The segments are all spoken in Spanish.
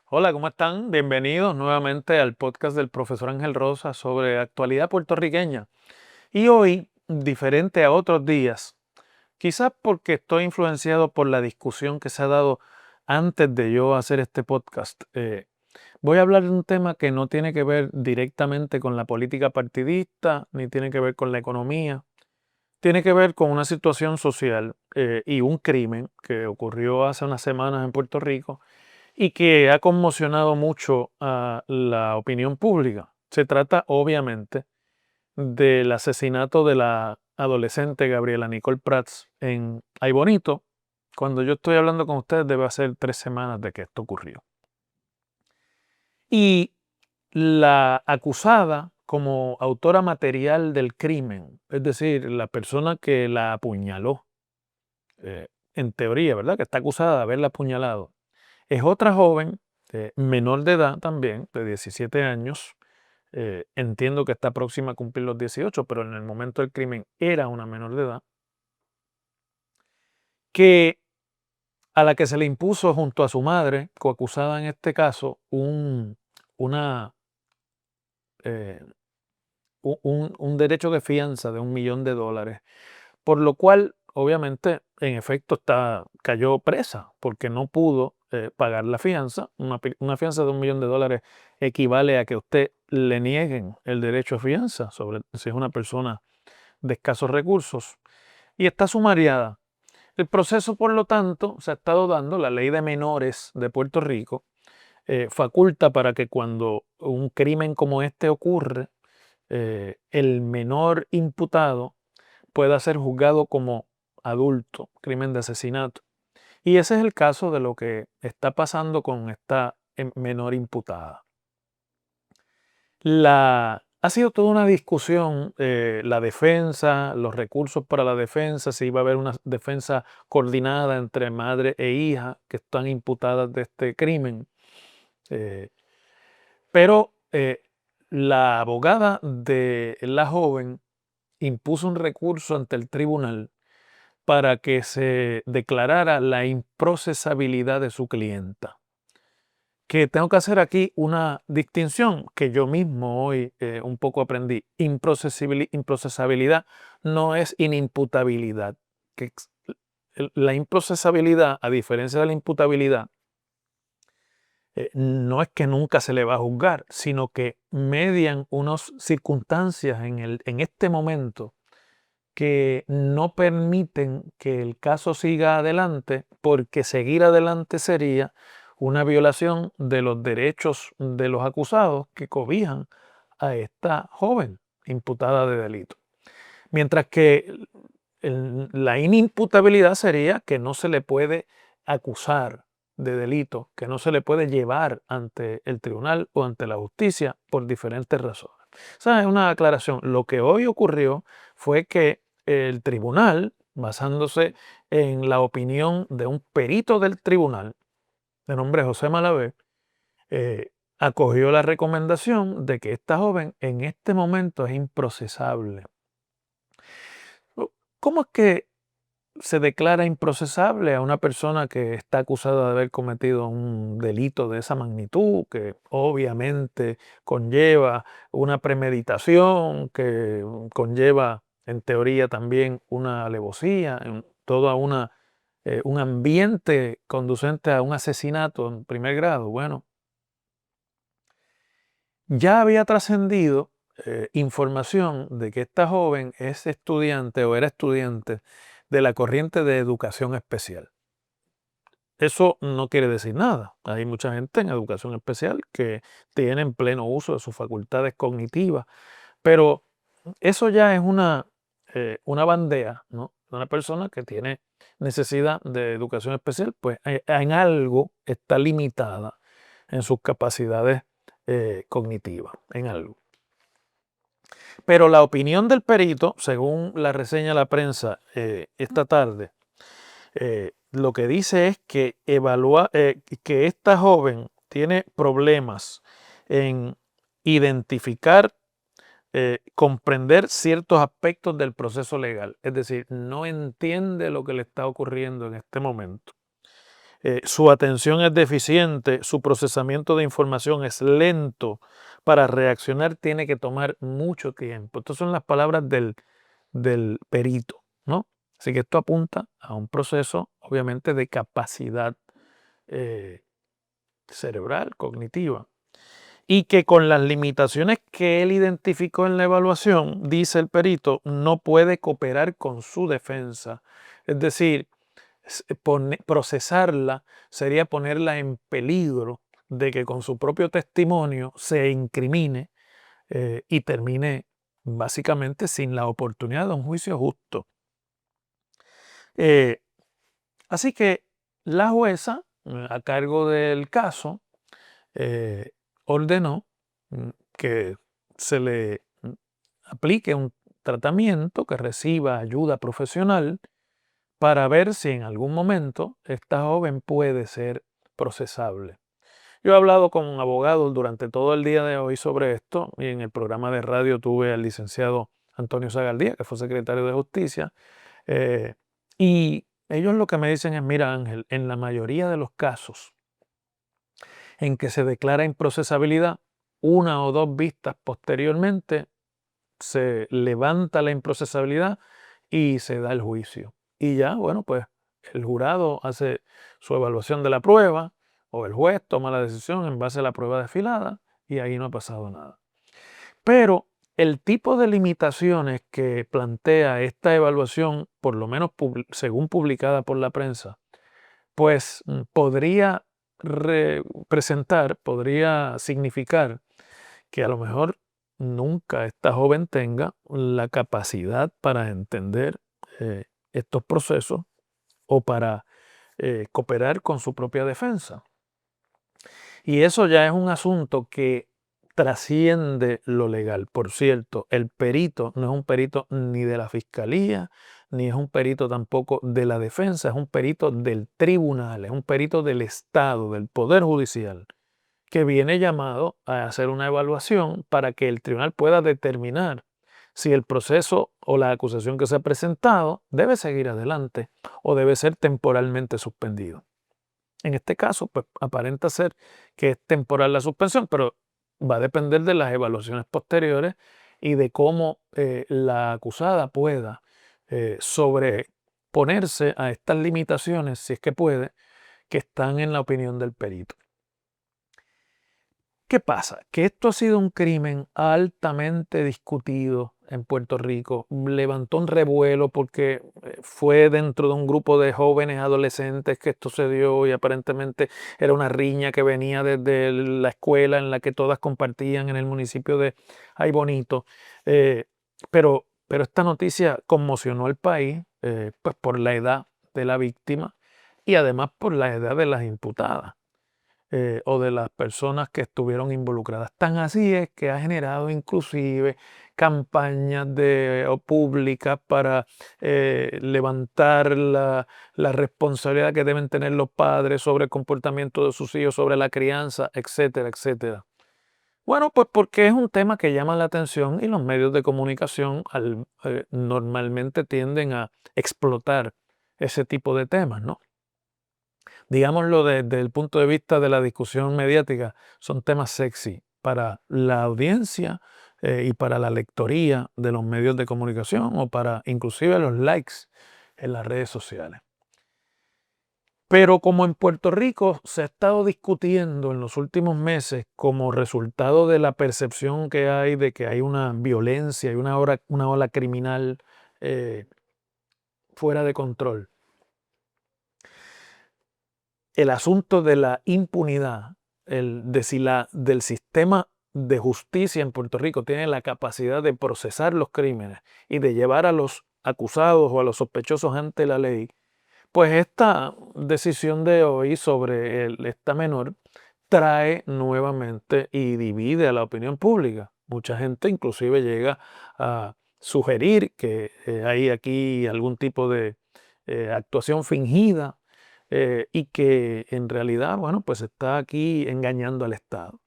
Hola, ¿cómo están? Bienvenidos nuevamente al podcast del profesor Ángel Rosa sobre actualidad puertorriqueña. Y hoy, diferente a otros días, quizás porque estoy influenciado por la discusión que se ha dado antes de yo hacer este podcast, voy a hablar de un tema que no tiene que ver directamente con la política partidista, ni tiene que ver con la economía, tiene que ver con una situación social y un crimen que ocurrió hace unas semanas en Puerto Rico y que ha conmocionado mucho a la opinión pública. Se trata obviamente del asesinato de la adolescente Gabriela Nicole Prats en Ay Bonito. Cuando yo estoy hablando con ustedes debe ser 3 semanas de que esto ocurrió. Y la acusada como autora material del crimen, es decir, la persona que la apuñaló, en teoría, ¿verdad? Que está acusada de haberla apuñalado, es otra joven, menor de edad también, de 17 años. Entiendo que está próxima a cumplir los 18, pero en el momento del crimen era una menor de edad, que a la que se le impuso junto a su madre, coacusada en este caso, una, eh, un derecho de fianza de $1 millón, por lo cual obviamente en efecto cayó presa porque no pudo pagar la fianza. Una fianza de $1 millón equivale a que usted le nieguen el derecho a fianza, sobre si es una persona de escasos recursos, y está sumariada. El proceso, por lo tanto, se ha estado dando. La ley de menores de Puerto Rico faculta para que cuando un crimen como este ocurre, el menor imputado pueda ser juzgado como adulto, crimen de asesinato. Y ese es el caso de lo que está pasando con esta menor imputada. Ha sido toda una discusión, la defensa, los recursos para la defensa, si iba a haber una defensa coordinada entre madre e hija que están imputadas de este crimen. Eh, pero la abogada de la joven impuso un recurso ante el tribunal para que se declarara la improcesabilidad de su clienta. Que tengo que hacer aquí una distinción que yo mismo hoy un poco aprendí. Improcesabilidad no es inimputabilidad. La improcesabilidad, a diferencia de la imputabilidad, no es que nunca se le va a juzgar, sino que median unas circunstancias en este momento que no permiten que el caso siga adelante, porque seguir adelante sería una violación de los derechos de los acusados que cobijan a esta joven imputada de delito. Mientras que la inimputabilidad sería que no se le puede acusar de delito, que no se le puede llevar ante el tribunal o ante la justicia por diferentes razones. O sea, es una aclaración. Lo que hoy ocurrió fue que el tribunal, basándose en la opinión de un perito del tribunal, de nombre José Malavé, acogió la recomendación de que esta joven en este momento es improcesable. ¿Cómo es que se declara improcesable a una persona que está acusada de haber cometido un delito de esa magnitud, que obviamente conlleva una premeditación, que conlleva en teoría también una alevosía, toda un ambiente conducente a un asesinato en primer grado? Bueno, ya había trascendido información de que esta joven es estudiante o era estudiante de la corriente de educación especial. Eso no quiere decir nada. Hay mucha gente en educación especial que tiene en pleno uso de sus facultades cognitivas, pero eso ya es una bandera, ¿no? Una persona que tiene necesidad de educación especial, pues en algo está limitada en sus capacidades cognitivas, en algo. Pero la opinión del perito, según la reseña de la prensa esta tarde, lo que dice es que que esta joven tiene problemas en identificar, comprender ciertos aspectos del proceso legal. Es decir, no entiende lo que le está ocurriendo en este momento. su atención es deficiente, su procesamiento de información es lento, para reaccionar tiene que tomar mucho tiempo. Estas son las palabras del perito, ¿no? Así que esto apunta a un proceso, obviamente, de capacidad eh, cerebral, cognitiva, y que con las limitaciones que él identificó en la evaluación, dice el perito, no puede cooperar con su defensa. Es decir, procesarla sería ponerla en peligro de que con su propio testimonio se incrimine y termine básicamente sin la oportunidad de un juicio justo. Eh, Así que la jueza, a cargo del caso, eh, ordenó que se le aplique un tratamiento, que reciba ayuda profesional para ver si en algún momento esta joven puede ser procesable. Yo he hablado con abogados durante todo el día de hoy sobre esto y en el programa de radio tuve al licenciado Antonio Zagaldía, que fue secretario de Justicia, y ellos lo que me dicen es, mira Ángel, en la mayoría de los casos en que se declara improcesabilidad, una o dos vistas posteriormente se levanta la improcesabilidad y se da el juicio. Y ya, bueno, pues el jurado hace su evaluación de la prueba o el juez toma la decisión en base a la prueba desfilada y ahí no ha pasado nada. Pero el tipo de limitaciones que plantea esta evaluación, por lo menos según publicada por la prensa, pues podría representar, podría significar que a lo mejor nunca esta joven tenga la capacidad para entender estos procesos o para cooperar con su propia defensa. Y eso ya es un asunto que trasciende lo legal. Por cierto, el perito no es un perito ni de la fiscalía, ni es un perito tampoco de la defensa, es un perito del tribunal, es un perito del Estado, del Poder Judicial, que viene llamado a hacer una evaluación para que el tribunal pueda determinar si el proceso o la acusación que se ha presentado debe seguir adelante o debe ser temporalmente suspendido. En este caso, pues aparenta ser que es temporal la suspensión, pero va a depender de las evaluaciones posteriores y de cómo la acusada pueda sobreponerse a estas limitaciones, si es que puede, que están en la opinión del perito. ¿Qué pasa? Que esto ha sido un crimen altamente discutido en Puerto Rico. Levantó un revuelo porque fue dentro de un grupo de jóvenes adolescentes que esto se dio y aparentemente era una riña que venía desde la escuela en la que todas compartían en el municipio de Ay Bonito. Pero esta noticia conmocionó al país pues por la edad de la víctima y además por la edad de las imputadas. O de las personas que estuvieron involucradas. Tan así es que ha generado inclusive campañas públicas para levantar la responsabilidad que deben tener los padres sobre el comportamiento de sus hijos, sobre la crianza, etcétera, etcétera. Bueno, pues porque es un tema que llama la atención y los medios de comunicación normalmente tienden a explotar ese tipo de temas, ¿no? Digámoslo desde el punto de vista de la discusión mediática, son temas sexy para la audiencia y para la lectoría de los medios de comunicación o para inclusive los likes en las redes sociales. Pero como en Puerto Rico se ha estado discutiendo en los últimos meses como resultado de la percepción que hay de que hay una violencia y una ola criminal fuera de control, el asunto de la impunidad, de si del sistema de justicia en Puerto Rico tiene la capacidad de procesar los crímenes y de llevar a los acusados o a los sospechosos ante la ley, pues esta decisión de hoy sobre esta menor trae nuevamente y divide a la opinión pública. Mucha gente inclusive llega a sugerir que hay aquí algún tipo de actuación fingida y que en realidad, bueno, pues está aquí engañando al Estado.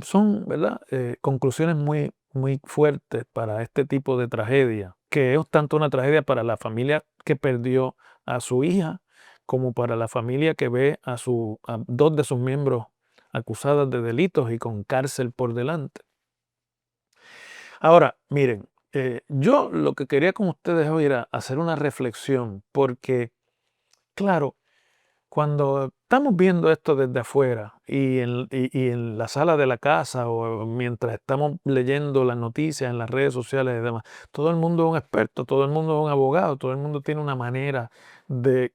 Son, ¿verdad? Conclusiones muy, muy fuertes para este tipo de tragedia, que es tanto una tragedia para la familia que perdió a su hija, como para la familia que ve a dos de sus miembros acusadas de delitos y con cárcel por delante. Ahora, miren, yo lo que quería con ustedes hoy era hacer una reflexión, porque, claro, cuando estamos viendo esto desde afuera y en la sala de la casa o mientras estamos leyendo las noticias en las redes sociales y demás, todo el mundo es un experto, todo el mundo es un abogado, todo el mundo tiene una manera de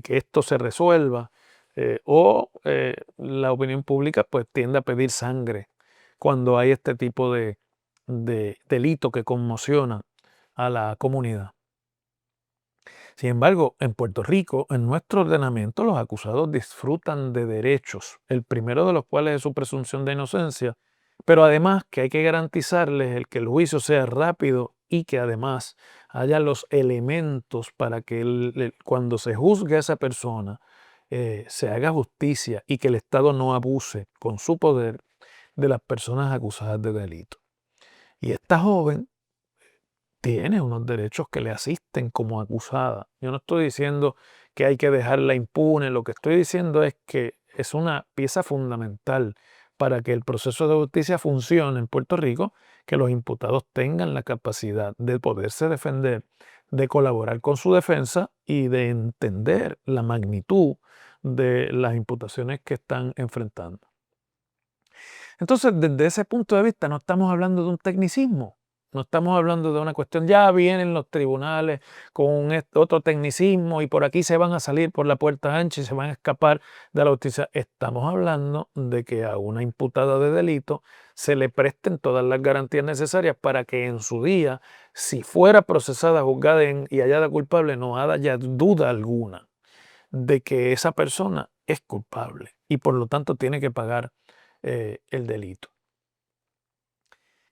que esto se resuelva, la opinión pública pues tiende a pedir sangre cuando hay este tipo de delito que conmociona a la comunidad. Sin embargo, en Puerto Rico, en nuestro ordenamiento, los acusados disfrutan de derechos, el primero de los cuales es su presunción de inocencia, pero además que hay que garantizarles el que el juicio sea rápido y que además haya los elementos para que cuando se juzgue a esa persona se haga justicia y que el Estado no abuse con su poder de las personas acusadas de delito. Y esta joven tiene unos derechos que le asisten como acusada. Yo no estoy diciendo que hay que dejarla impune, lo que estoy diciendo es que es una pieza fundamental para que el proceso de justicia funcione en Puerto Rico, que los imputados tengan la capacidad de poderse defender, de colaborar con su defensa y de entender la magnitud de las imputaciones que están enfrentando. Entonces, desde ese punto de vista, no estamos hablando de un tecnicismo, no estamos hablando de una cuestión, ya vienen los tribunales con otro tecnicismo y por aquí se van a salir por la puerta ancha y se van a escapar de la justicia. Estamos hablando de que a una imputada de delito se le presten todas las garantías necesarias para que en su día, si fuera procesada, juzgada y hallada culpable, no haya duda alguna de que esa persona es culpable y por lo tanto tiene que pagar el delito.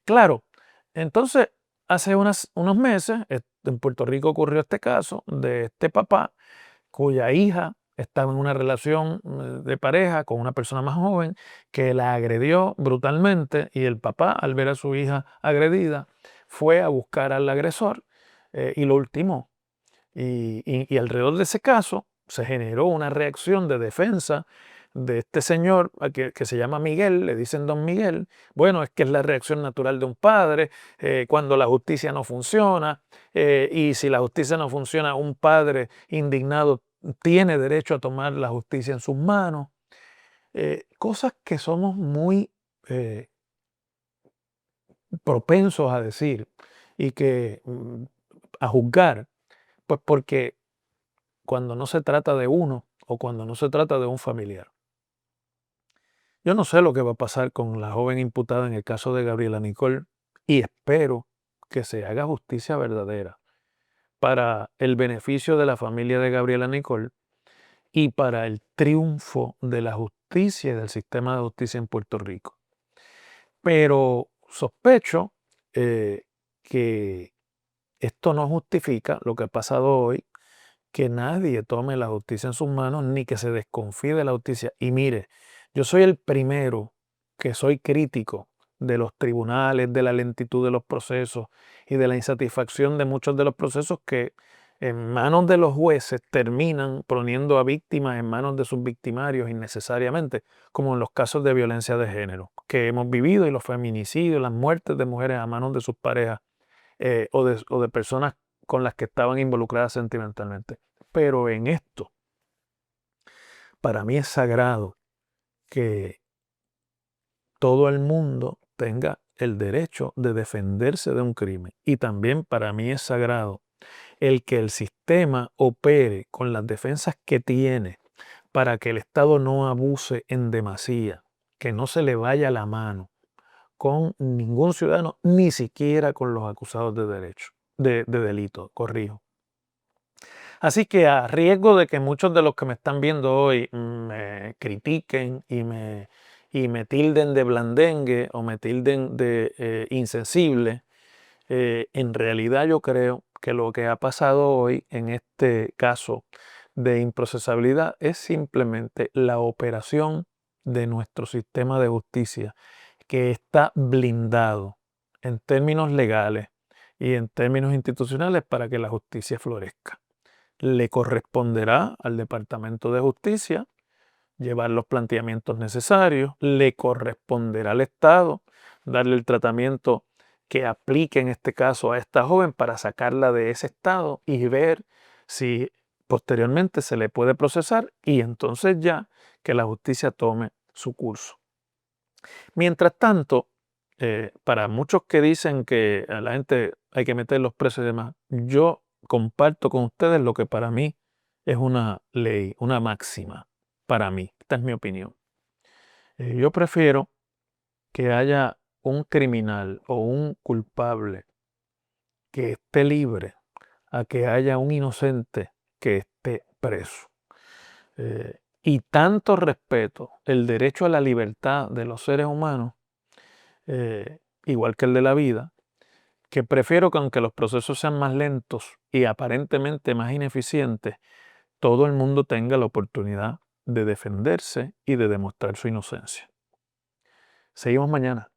Claro, entonces hace unos meses en Puerto Rico ocurrió este caso de este papá cuya hija estaba en una relación de pareja con una persona más joven que la agredió brutalmente y el papá, al ver a su hija agredida, fue a buscar al agresor y lo ultimó. Y alrededor de ese caso se generó una reacción de defensa de este señor que se llama Miguel, le dicen Don Miguel. Bueno, es que es la reacción natural de un padre cuando la justicia no funciona y si la justicia no funciona, un padre indignado tiene derecho a tomar la justicia en sus manos. Cosas que somos muy propensos a decir y que a juzgar, pues porque cuando no se trata de uno o cuando no se trata de un familiar. Yo no sé lo que va a pasar con la joven imputada en el caso de Gabriela Nicole y espero que se haga justicia verdadera para el beneficio de la familia de Gabriela Nicole y para el triunfo de la justicia y del sistema de justicia en Puerto Rico. Pero sospecho que esto no justifica lo que ha pasado hoy, que nadie tome la justicia en sus manos ni que se desconfíe de la justicia. Y mire, yo soy el primero que soy crítico de los tribunales, de la lentitud de los procesos y de la insatisfacción de muchos de los procesos que en manos de los jueces terminan poniendo a víctimas en manos de sus victimarios innecesariamente, como en los casos de violencia de género que hemos vivido y los feminicidios, las muertes de mujeres a manos de sus parejas o de personas con las que estaban involucradas sentimentalmente. Pero en esto, para mí es sagrado que todo el mundo tenga el derecho de defenderse de un crimen. Y también para mí es sagrado el que el sistema opere con las defensas que tiene para que el Estado no abuse en demasía, que no se le vaya la mano con ningún ciudadano, ni siquiera con los acusados de delito, corrijo. Así que a riesgo de que muchos de los que me están viendo hoy me critiquen y me tilden de blandengue o me tilden de insensible, en realidad yo creo que lo que ha pasado hoy en este caso de improcesabilidad es simplemente la operación de nuestro sistema de justicia que está blindado en términos legales y en términos institucionales para que la justicia florezca. le corresponderá al Departamento de Justicia llevar los planteamientos necesarios, le corresponderá al Estado darle el tratamiento que aplique en este caso a esta joven para sacarla de ese estado y ver si posteriormente se le puede procesar y entonces ya que la justicia tome su curso. Mientras tanto, para muchos que dicen que a la gente hay que meter los presos y demás, yo comparto con ustedes lo que para mí es una ley, una máxima. Para mí, esta es mi opinión. Yo prefiero que haya un criminal o un culpable que esté libre a que haya un inocente que esté preso. Y tanto respeto el derecho a la libertad de los seres humanos, igual que el de la vida, que prefiero que aunque los procesos sean más lentos y aparentemente más ineficientes, todo el mundo tenga la oportunidad de defenderse y de demostrar su inocencia. Seguimos mañana.